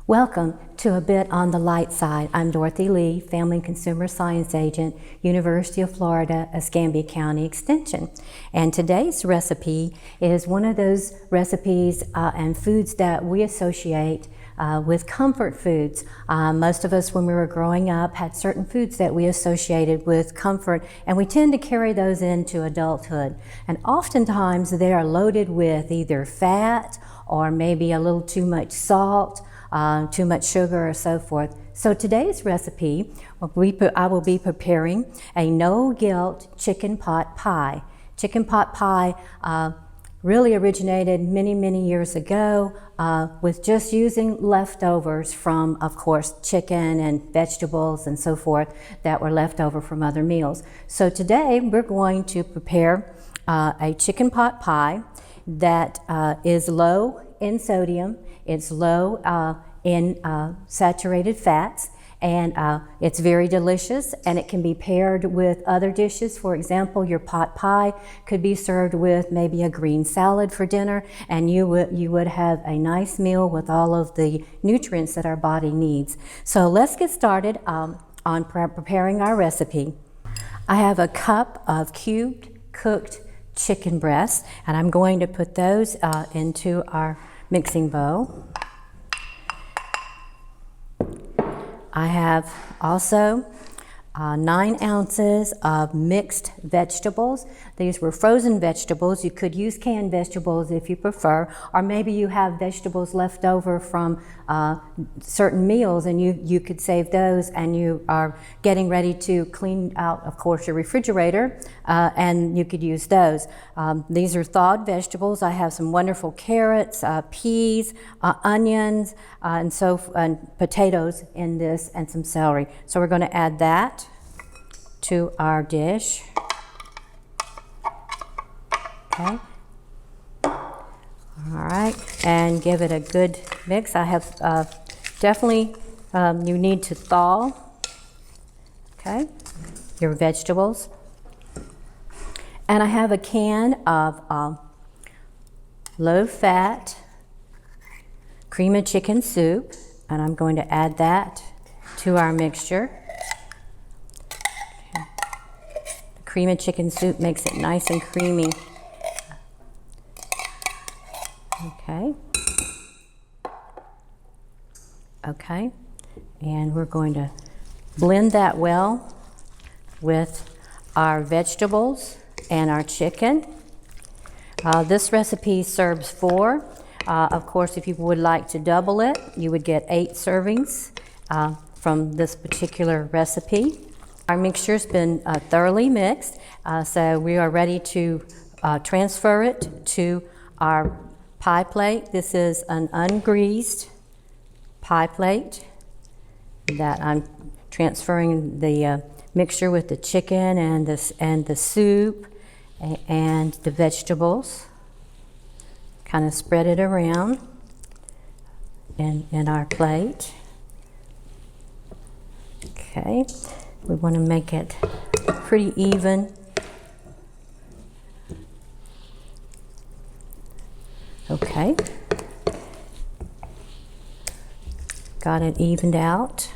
Welcome to A Bit on the Light Side. I'm Dorothy Lee, Family and Consumer Science Agent, University of Florida, Escambia County Extension. And today's recipe is one of those recipes and foods that we associate with comfort foods. Most of us, when we were growing up, had certain foods that we associated with comfort, and we tend to carry those into adulthood. And oftentimes they are loaded with either fat or maybe a little too much salt, too much sugar, or so forth. So today's recipe, I will be preparing a no-guilt chicken pot pie. Chicken pot pie really originated many years ago with just using leftovers from, of course, chicken and vegetables and so forth that were left over from other meals. So today we're going to prepare a chicken pot pie that is low in sodium, it's low in saturated fats, and it's very delicious, and it can be paired with other dishes. For example, your pot pie could be served with maybe a green salad for dinner, and you would have a nice meal with all of the nutrients that our body needs. So let's get started on preparing our recipe. I have a cup of cubed cooked chicken breasts, and I'm going to put those into our mixing bowl. I have also 9 ounces of mixed vegetables. These were frozen vegetables. You could use canned vegetables if you prefer, or maybe you have vegetables left over from certain meals and you could save those, and you are getting ready to clean out, of course, your refrigerator, and you could use those. These are thawed vegetables. I have some wonderful carrots, peas, onions, and potatoes in this, and some celery. So we're going to add that to our dish. Okay. All right, and give it a good mix. I have definitely, you need to thaw, okay, your vegetables. And I have a can of low-fat cream of chicken soup, and I'm going to add that to our mixture. Okay. The cream of chicken soup makes it nice and creamy. Okay. Okay, and we're going to blend that well with our vegetables and our chicken. This recipe serves 4. Of course, if you would like to double it, you would get 8 servings from this particular recipe. Our mixture's been thoroughly mixed, so we are ready to transfer it to our pie plate. This is an ungreased pie plate that I'm transferring the mixture with the chicken and the soup and the vegetables. Kind of spread it around in our plate. Okay, we want to make it pretty even. Okay, got it evened out.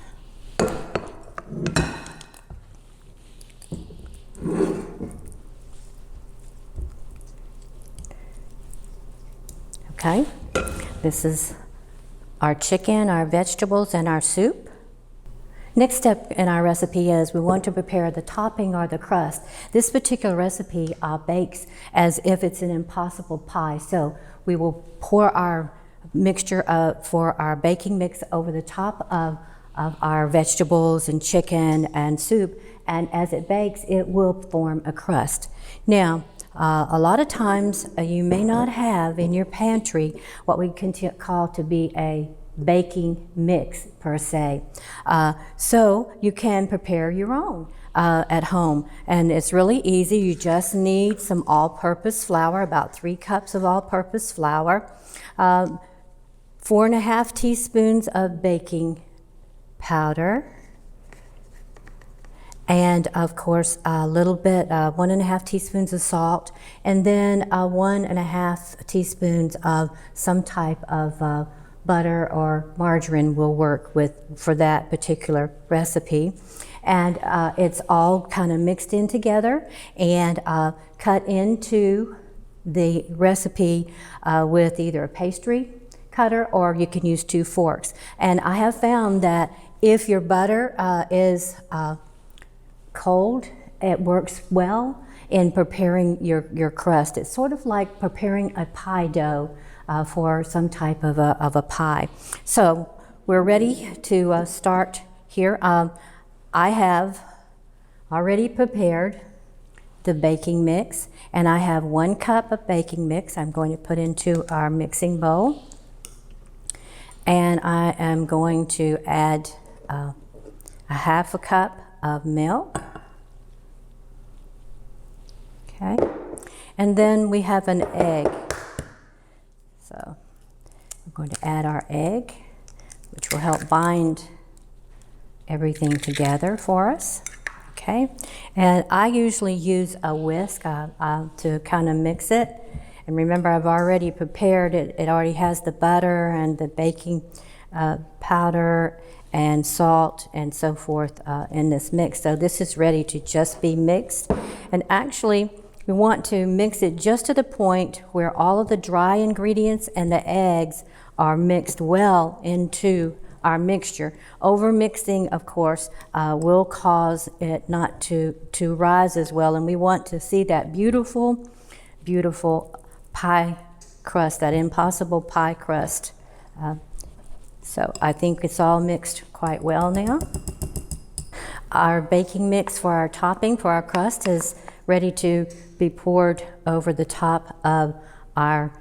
Okay, this is our chicken, our vegetables, and our soup. Next step in our recipe is we want to prepare the topping or the crust. This particular recipe bakes as if it's an impossible pie. So we will pour our mixture for our baking mix over the top of our vegetables and chicken and soup, and as it bakes, it will form a crust. Now, a lot of times you may not have in your pantry what we can call to be a baking mix per se. So you can prepare your own at home, and it's really easy. You just need some all-purpose flour, about 3 cups of all-purpose flour, 4.5 teaspoons of baking powder, and of course a little bit, 1.5 teaspoons of salt, and then 1.5 teaspoons of some type of butter or margarine will work for that particular recipe. And it's all kind of mixed in together and cut into the recipe with either a pastry cutter or you can use 2 forks. And I have found that if your butter is cold, it works well in preparing your crust. It's sort of like preparing a pie dough for some type of a pie. So we're ready to start here. I have already prepared the baking mix, and I have 1 cup of baking mix I'm going to put into our mixing bowl. And I am going to add a 1/2 cup of milk. Okay, and then we have an egg. So we're going to add our egg, which will help bind everything together for us. Okay, and I usually use a whisk to kind of mix it. And remember, I've already prepared it. It already has the butter and the baking powder and salt and so forth in this mix. So this is ready to just be mixed. And actually, we want to mix it just to the point where all of the dry ingredients and the eggs are mixed well into our mixture. Over mixing, of course, will cause it not to rise as well, and we want to see that beautiful, beautiful pie crust, that impossible pie crust. So I think it's all mixed quite well now. Our baking mix for our topping, for our crust, is ready to be poured over the top of our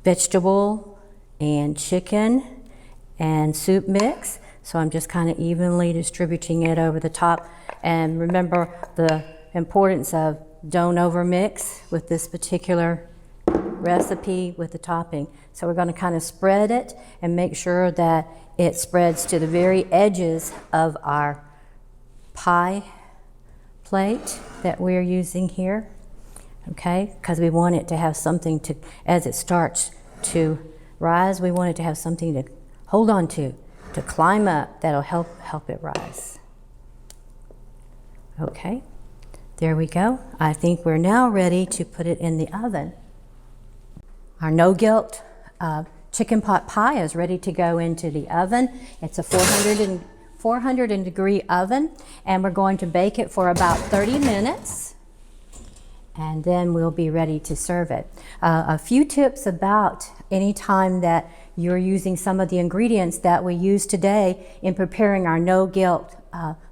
vegetable and chicken and soup mix. So I'm just kind of evenly distributing it over the top. And remember the importance of don't overmix with this particular recipe with the topping. So we're going to kind of spread it and make sure that it spreads to the very edges of our pie plate that we're using here. Okay, because we want it to have something to, as it starts to rise, we want it to have something to hold on to climb up that'll help it rise. Okay, there we go. I think we're now ready to put it in the oven. Our no-guilt chicken pot pie is ready to go into the oven. It's a 400 degree oven, and we're going to bake it for about 30 minutes, and then we'll be ready to serve it. A few tips about any time that you're using some of the ingredients that we use today in preparing our no-guilt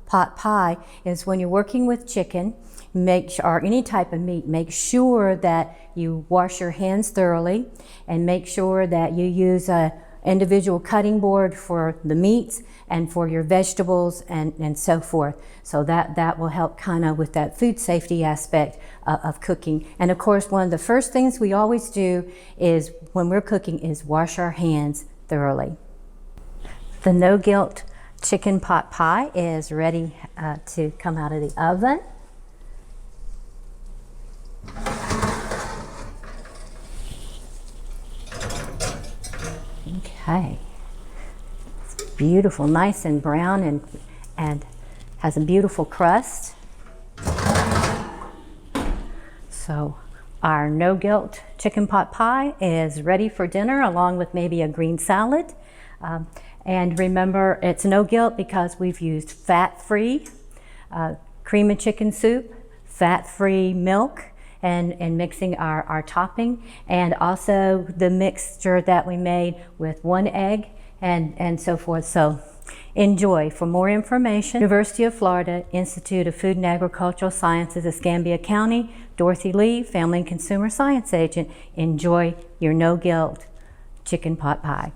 pot pie is when you're working with chicken, or any type of meat, make sure that you wash your hands thoroughly and make sure that you use a individual cutting board for the meats and for your vegetables and so forth. So that will help kind of with that food safety aspect of cooking. And of course, one of the first things we always do is when we're cooking is wash our hands thoroughly. The no-guilt chicken pot pie is ready to come out of the oven. Okay, it's beautiful, nice and brown, and has a beautiful crust. So our no-guilt chicken pot pie is ready for dinner, along with maybe a green salad. And remember, it's no guilt because we've used fat-free cream and chicken soup, fat-free milk, and mixing our topping, and also the mixture that we made with 1 egg and so forth. So enjoy. For more information, University of Florida Institute of Food and Agricultural Sciences, Escambia County, Dorothy Lee, Family and Consumer Science Agent. Enjoy your no-guilt chicken pot pie.